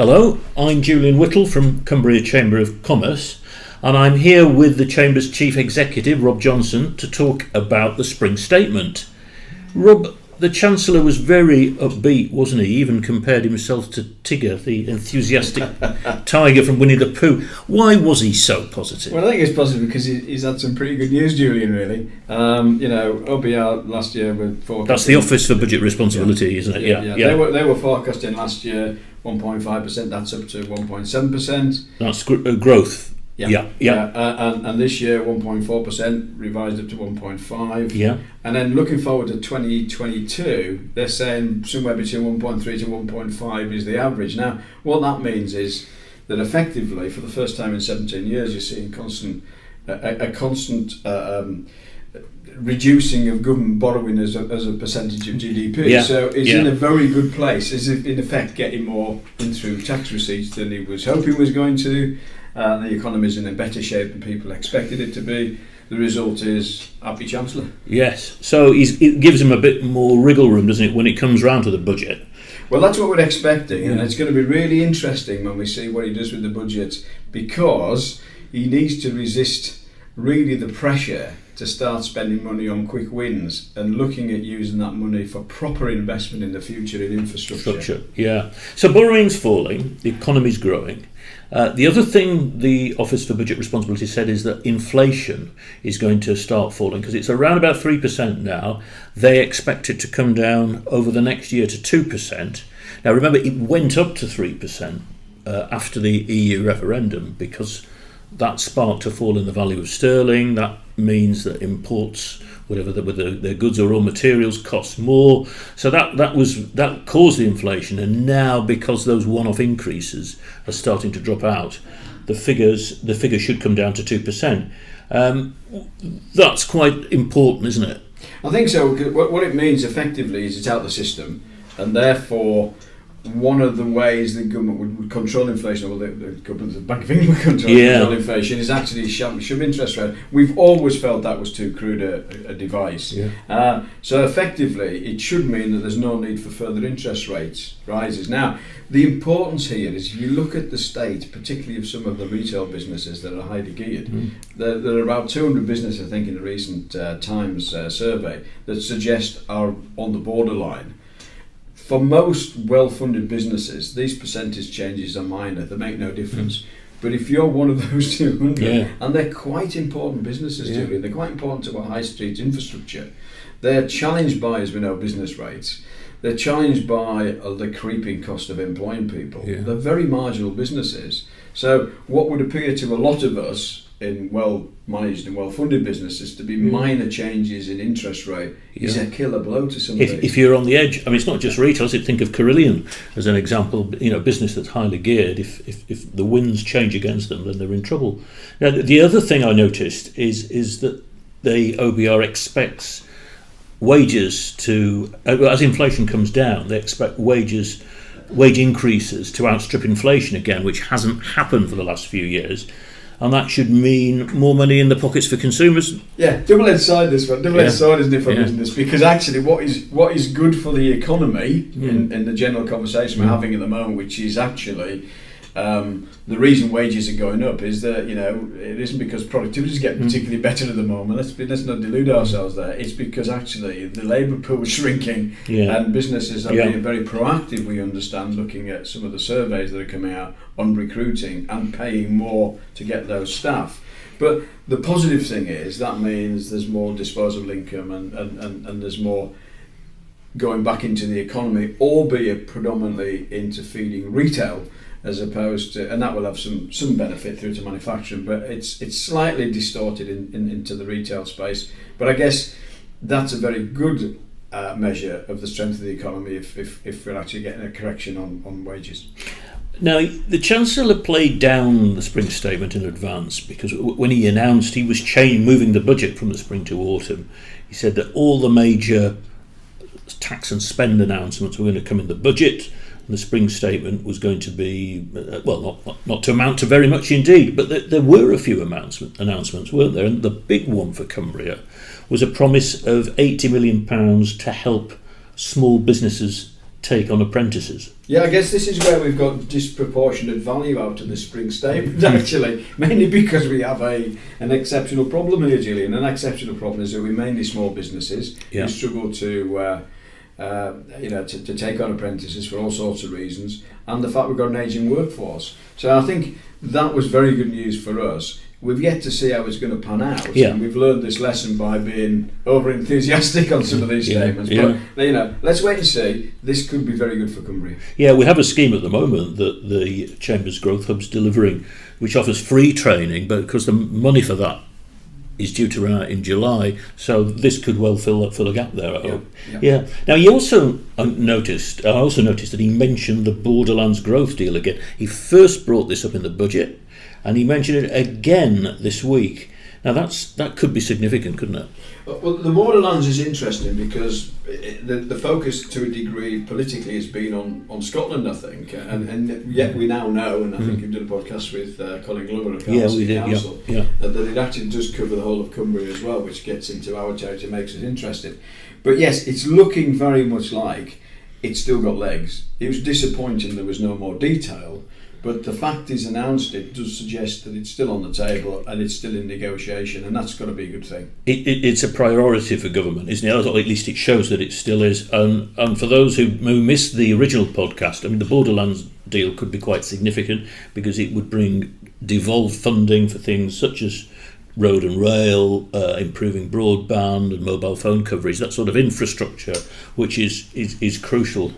Hello, I'm Julian Whittle from Cumbria Chamber of Commerce, and I'm here with the Chamber's Chief Executive, Rob Johnston, to talk about the Spring Statement. Rob, the Chancellor was very upbeat, wasn't he? He even compared himself to Tigger, the enthusiastic tiger from Winnie the Pooh. Why was he so positive? Well, I think it's positive because he's had some pretty good news, Julian, really. OBR last year were forecasting... That's the Office for Budget Responsibility, isn't it? Yeah. They were forecasting last year 1.5%, that's up to 1.7%. That's growth. Yeah. And this year 1.4%, revised up to 1.5%. Yeah. And then looking forward to 2022, they're saying somewhere between 1.3 to 1.5 is the average. Now, what that means is that effectively, for the first time in 17 years, you're seeing a constant reducing of government borrowing as a percentage of GDP. Yeah. So it's in a very good place. It's in effect getting more in through tax receipts than he was hoping was going to. The economy's in a better shape than people expected it to be. The result is happy Chancellor. Yes, so it gives him a bit more wriggle room, doesn't it, when it comes round to the budget? Well, that's what we're expecting, and it's going to be really interesting when we see what he does with the budget, because he needs to resist really the pressure to start spending money on quick wins and looking at using that money for proper investment in the future in infrastructure. Yeah. So borrowing's falling, the economy's growing. The other thing the Office for Budget Responsibility said is that inflation is going to start falling because it's around about 3% now. They expect it to come down over the next year to 2%. Now remember, it went up to 3% after the EU referendum because that sparked a fall in the value of sterling. That means that imports, whether the goods or raw materials, cost more. So that caused the inflation, and now because those one-off increases are starting to drop out, the figures should come down to 2%. That's quite important, isn't it? I think so. What it means effectively is it's out of the system, and therefore one of the ways the government would control inflation, or the government, the Bank of England would control inflation, is actually shove interest rate. We've always felt that was too crude a device. Yeah. So effectively, it should mean that there's no need for further interest rates rises. Now, the importance here is if you look at the state, particularly of some of the retail businesses that are highly geared, there are about 200 businesses, I think, in a recent Times survey that suggest are on the borderline. For most well-funded businesses, these percentage changes are minor. They make no difference. But if you're one of those 200, and they're quite important businesses to you, they're quite important to our high street infrastructure, they're challenged by, as we know, business rates. They're challenged by the creeping cost of employing people. Yeah. They're very marginal businesses. So what would appear to a lot of us in well-managed and well-funded businesses to be minor changes in interest rate is a killer blow to somebody. If you're on the edge, I mean, it's not just retail. Think of Carillion as an example. Business that's highly geared. If the winds change against them, then they're in trouble. Now, the other thing I noticed is that the OBR expects wages to, as inflation comes down, they expect wage increases to outstrip inflation again, which hasn't happened for the last few years. And that should mean more money in the pockets for consumers. Yeah, double-edged sword, isn't it, for business? Because actually what is good for the economy in the general conversation we're having at the moment, which is actually the reason wages are going up, is that it isn't because productivity is getting particularly better at the moment. Let's not delude ourselves there. It's because actually the labour pool is shrinking, and businesses are being very proactive. We understand, looking at some of the surveys that are coming out on recruiting and paying more to get those staff. But the positive thing is that means there's more disposable income and there's more going back into the economy, albeit predominantly into feeding retail, as opposed to, and that will have some benefit through to manufacturing, but it's slightly distorted into the retail space. But I guess that's a very good measure of the strength of the economy if we're actually getting a correction on wages. Now, the Chancellor played down the Spring Statement in advance because when he announced he was moving the budget from the spring to autumn, he said that all the major tax and spend announcements were going to come in the budget. The Spring Statement was going to be, not to amount to very much indeed, but there were a few announcements, weren't there? And the big one for Cumbria was a promise of £80 million to help small businesses take on apprentices. Yeah, I guess this is where we've got disproportionate value out of the spring statement, actually, mainly because we have an exceptional problem here, Gillian. An exceptional problem is that we're mainly small businesses who struggle to take on apprentices for all sorts of reasons, and the fact we've got an ageing workforce. So I think that was very good news for us. We've yet to see how it's going to pan out, and we've learned this lesson by being over-enthusiastic on some of these statements. But let's wait and see. This could be very good for Cumbria. Yeah, we have a scheme at the moment that the Chamber's Growth Hub's delivering, which offers free training, but because the money for that is due to run out in July, so this could well fill a gap there, I hope. Yeah. Now, I also noticed that he mentioned the Borderlands Growth Deal again. He first brought this up in the budget, and he mentioned it again this week. Now, that could be significant, couldn't it? Well, the Borderlands is interesting because the focus to a degree politically has been on Scotland, I think, and yet we now know, and I think you've done a podcast with Colin Glover of Council, that it actually does cover the whole of Cumbria as well, which gets into our territory, makes us interested. But yes, it's looking very much like it's still got legs. It was disappointing there was no more detail, but the fact he's announced it does suggest that it's still on the table and it's still in negotiation, and that's got to be a good thing. It's a priority for government, isn't it? Or at least it shows that it still is. And for those who missed the original podcast, I mean, the Borderlands deal could be quite significant because it would bring devolved funding for things such as road and rail, improving broadband and mobile phone coverage, that sort of infrastructure, which is crucial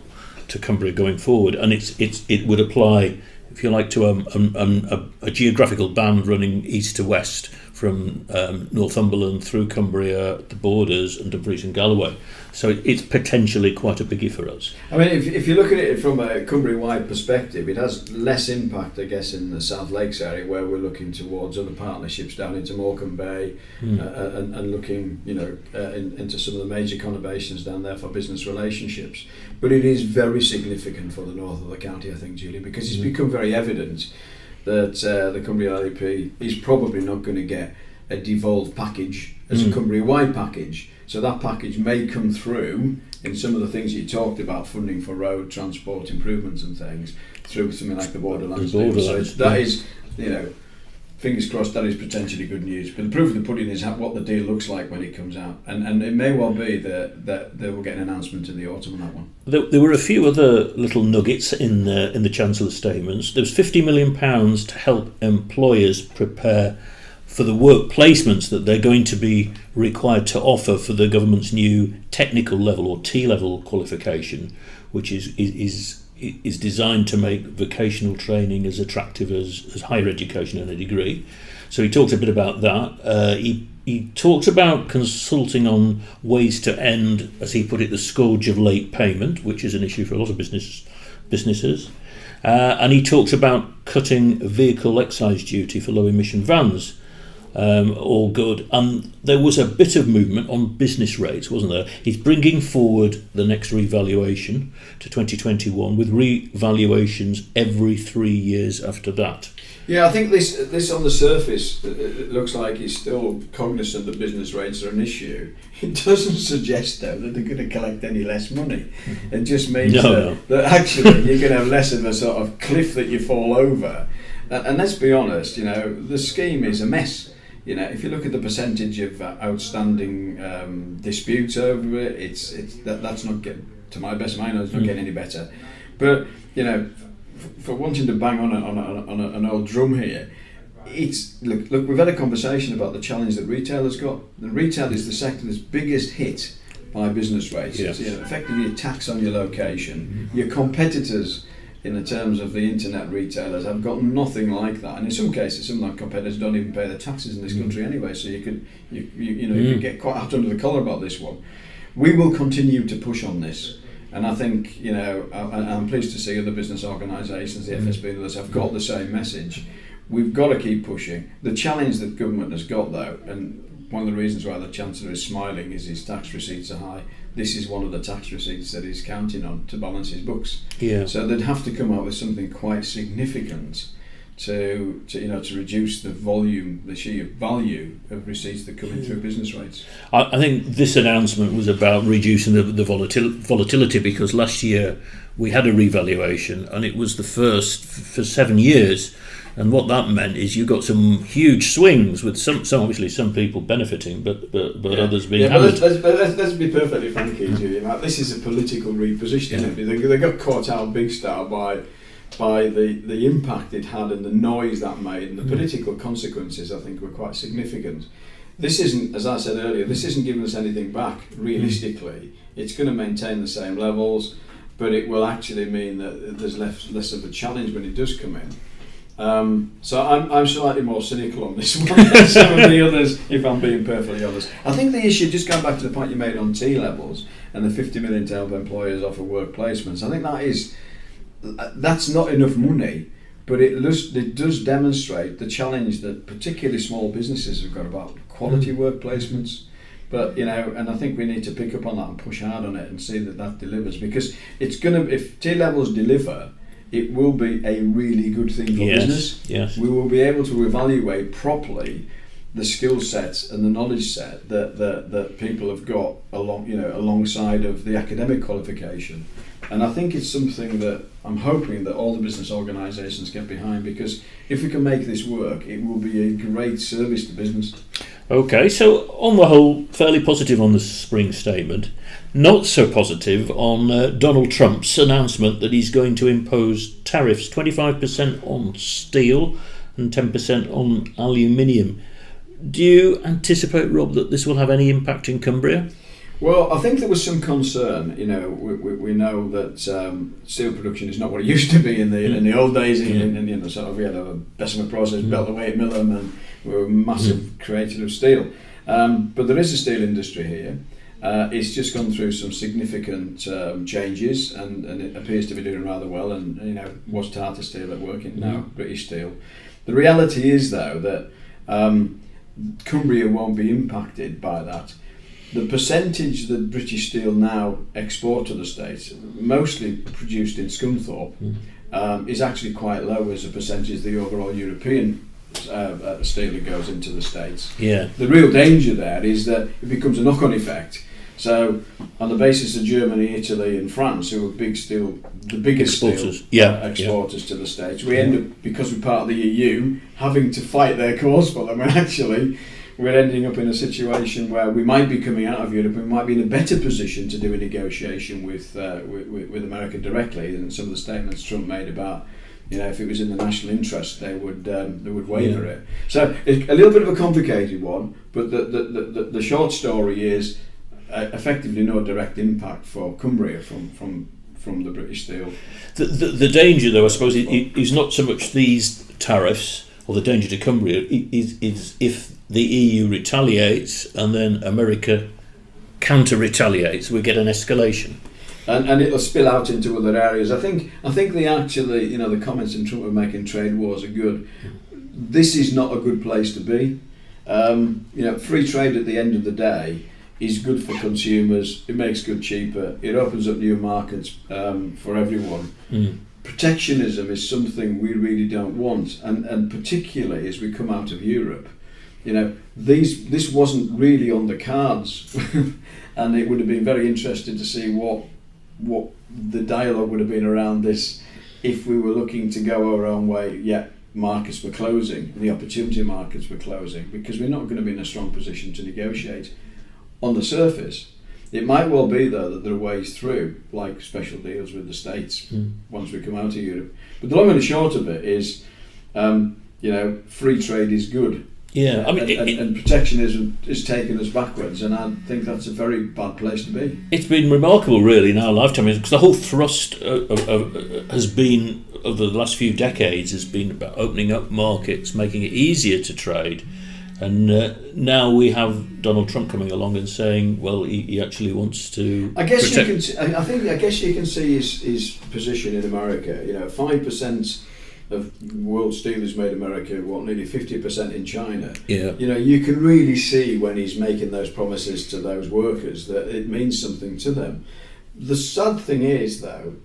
to Cumbria going forward. And it would apply, if you like, to a geographical band running east to west from Northumberland through Cumbria, the borders, and Dumfries and Galloway. So it's potentially quite a biggie for us. I mean, if you look at it from a Cumbria-wide perspective, it has less impact, I guess, in the South Lakes area, where we're looking towards other partnerships down into Morecambe Bay and looking, into some of the major conurbations down there for business relationships. But it is very significant for the north of the county, I think, Julian, because it's become very evident that the Cumbria LEP is probably not going to get a devolved package as a Cumbria-wide package. So that package may come through in some of the things you talked about, funding for road transport improvements and things, through something like the Borderlands Deal. So that is, fingers crossed, that is potentially good news. But the proof of the pudding is what the deal looks like when it comes out. And it may well be that they will get an announcement in the autumn on that one. There were a few other little nuggets in the Chancellor's statements. There was £50 million to help employers prepare for the work placements that they're going to be required to offer for the government's new technical level or T-level qualification, which is designed to make vocational training as attractive as higher education and a degree. So he talked a bit about that. He talked about consulting on ways to end, as he put it, the scourge of late payment, which is an issue for a lot of businesses. And he talked about cutting vehicle excise duty for low emission vans. All good. And there was a bit of movement on business rates, wasn't there? He's bringing forward the next revaluation to 2021 with revaluations every 3 years after that. Yeah, I think this on the surface, it looks like he's still cognizant that business rates are an issue. It doesn't suggest, though, that they're going to collect any less money. It just means that actually you're going to have less of a sort of cliff that you fall over. And let's be honest, the scheme is a mess. If you look at the percentage of outstanding disputes over it, that's not getting, to my best of my knowledge, not getting any better. But for wanting to bang on an old drum here, it's look. We've had a conversation about the challenge that retailers got. The retail is the sector that's biggest hit by business rates. Yes. It's, effectively a tax on your location. Your competitors, in the terms of the internet retailers, have got nothing like that, and in some cases, some of our competitors don't even pay the taxes in this country anyway. So you could get quite hot under the collar about this one. We will continue to push on this, and I think I'm pleased to see other business organisations, the FSB and others, have got the same message. We've got to keep pushing. The challenge that government has got, though, and one of the reasons why the Chancellor is smiling is his tax receipts are high. This is one of the tax receipts that he's counting on to balance his books. Yeah. So they'd have to come up with something quite significant to reduce the sheer value of receipts that come in through business rates. I think this announcement was about reducing the volatility, because last year we had a revaluation and it was the first for 7 years, and what that meant is you got some huge swings with some obviously some people benefiting, but others being hammered. Let's be perfectly frank here, Julian. This is a political repositioning. Yeah. They got caught out big style by the impact it had and the noise that made, and the political consequences, I think, were quite significant. This isn't, as I said earlier, this isn't giving us anything back realistically. It's going to maintain the same levels, but it will actually mean that there's less of a challenge when it does come in. So I'm slightly more cynical on this one than some of the others, if I'm being perfectly honest. I think the issue, just going back to the point you made on T-levels and the 50 million to help employers offer work placements, I think that's not enough money, but it does demonstrate the challenge that particularly small businesses have got about quality work placements. But and I think we need to pick up on that and push hard on it and see that delivers, because if T-levels deliver, it will be a really good thing for business. Yes. We will be able to evaluate properly the skill sets and the knowledge set that people have got alongside of the academic qualification. And I think it's something that I'm hoping that all the business organisations get behind, because if we can make this work, it will be a great service to business. Okay, so on the whole, fairly positive on the spring statement. Not so positive on Donald Trump's announcement that he's going to impose tariffs, 25% on steel and 10% on aluminium. Do you anticipate, Rob, that this will have any impact in Cumbria? Well, I think there was some concern. We know that steel production is not what it used to be in the old days. In sort of, we had a decimal process built away at Millham, and we were a massive creator of steel. But there is a steel industry here. It's just gone through some significant changes, and it appears to be doing rather well. And was Tata Steel at work? Now British Steel. The reality is, though, that Cumbria won't be impacted by that. The percentage that British Steel now export to the States, mostly produced in Scunthorpe, is actually quite low as a percentage of the overall European steel that goes into the States. Yeah. The real danger there is that it becomes a knock-on effect. So, on the basis of Germany, Italy, and France, who are the biggest exporters, exporters to the States, we end up, because we're part of the EU, having to fight their cause for them, when actually we're ending up in a situation where we might be coming out of Europe and we might be in a better position to do a negotiation with America directly than some of the statements Trump made about, if it was in the national interest, they would waiver it. So it's a little bit of a complicated one, but the short story is effectively no direct impact for Cumbria from the British Steel. The danger, though, I suppose, is not so much these tariffs, or the danger to Cumbria is if the EU retaliates and then America counter-retaliates, we get an escalation. And it'll spill out into other areas. I think the comments in Trump were making trade wars are good. This is not a good place to be. Free trade at the end of the day is good for consumers. It makes goods cheaper. It opens up new markets for everyone. Protectionism is something we really don't want, and particularly as we come out of Europe. This wasn't really on the cards, and it would have been very interesting to see what the dialogue would have been around this if we were looking to go our own way, yet markets were closing, the opportunity markets were closing, because we're not going to be in a strong position to negotiate on the surface. It might well be, though, that there are ways through, like special deals with the States once we come out of Europe. But the long and the short of it is, free trade is good. Yeah, and protectionism is taking us backwards, and I think that's a very bad place to be. It's been remarkable, really, in our lifetime, because the whole thrust has been, over the last few decades, has been about opening up markets, making it easier to trade. And now we have Donald Trump coming along and saying, well, he actually wants to. I guess you can see his position in America. 5% of world steel is made in America. Nearly 50% in China. Yeah. You can really see when he's making those promises to those workers that it means something to them. The sad thing is, though,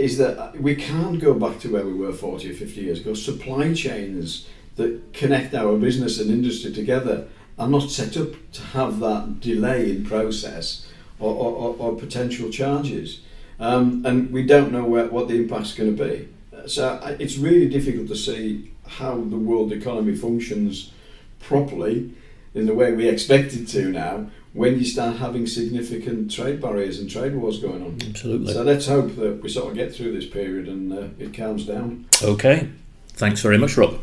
is that we can't go back to where we were 40 or 50 years ago. Supply chains that connect our business and industry together are not set up to have that delay in process or potential charges. And we don't know what the impact's going to be. So it's really difficult to see how the world economy functions properly in the way we expect it to now when you start having significant trade barriers and trade wars going on. Absolutely. So let's hope that we sort of get through this period and it calms down. Okay. Thanks very much, Rob.